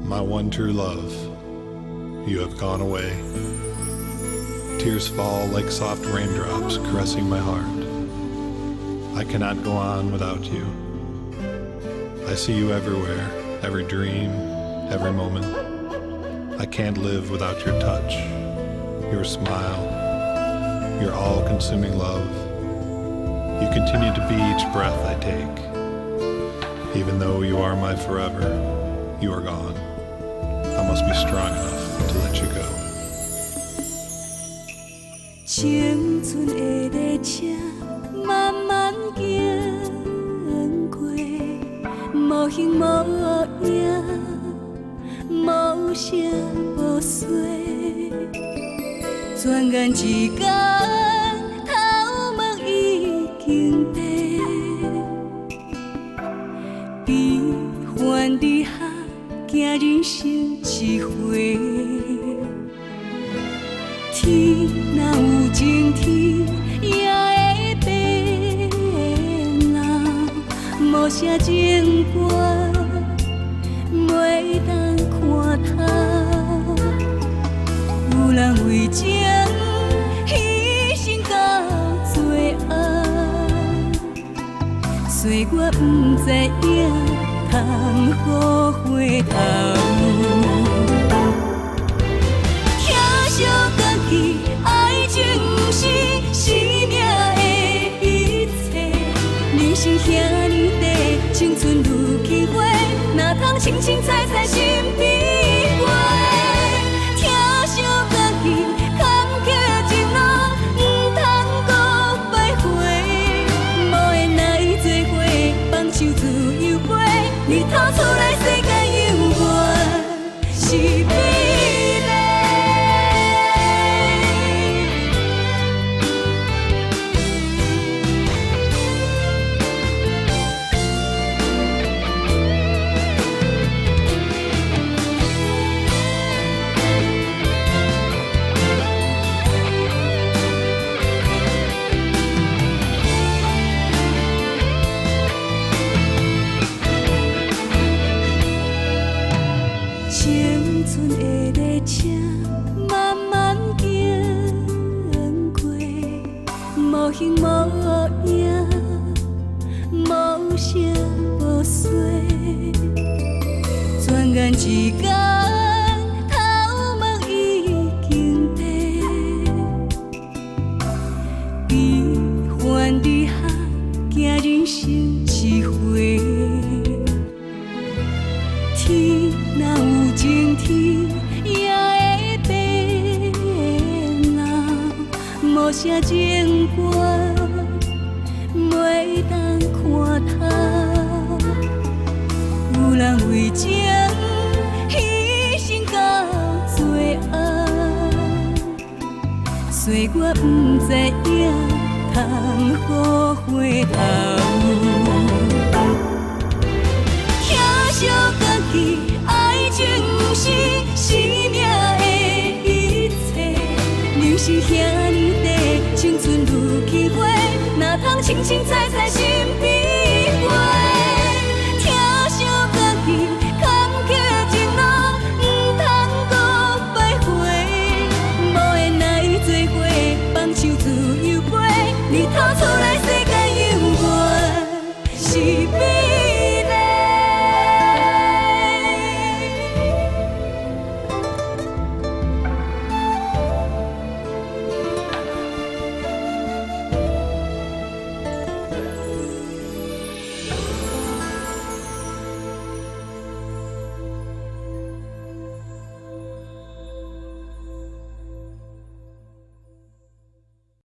my one true love, you have gone away. Tears fall like soft raindrops caressing my heart. I cannot go on without you. I see you everywhere, every dream, every moment. I can't live without your touch, your smile, your all-consuming love. You continue to be each breath I take. Even though you are my forever, you are gone. I must be strong enough to let you go. 青春的列车慢慢行过，无形无影，无声无息。转眼之间，头毛已经白，悲欢离合，行人生一回。天若有情天，也会变老。无声情歌，袂当看透。有人为情牺牲到最后，虽我不知影，通好回头。爱情是生命的一切，人生遐尼短，青春如去花，哪通清清采采心变化？听小歌曲，坎坷情路，唔通搁徘徊。无缘来做伙，放手自由飞，日头出来，世界有我是美。青春的列车慢慢行过，无形无影，无声无息。转眼之间，头毛已经白，悲欢离合，行人生一回。天若有情天，也会变老。无声情歌，袂当看透。有人为情牺牲到最后，虽我不知影，通好回头。小歌曲，爱情是生命的一切，人生遐尼短，青春如去花，哪通清清采采心变。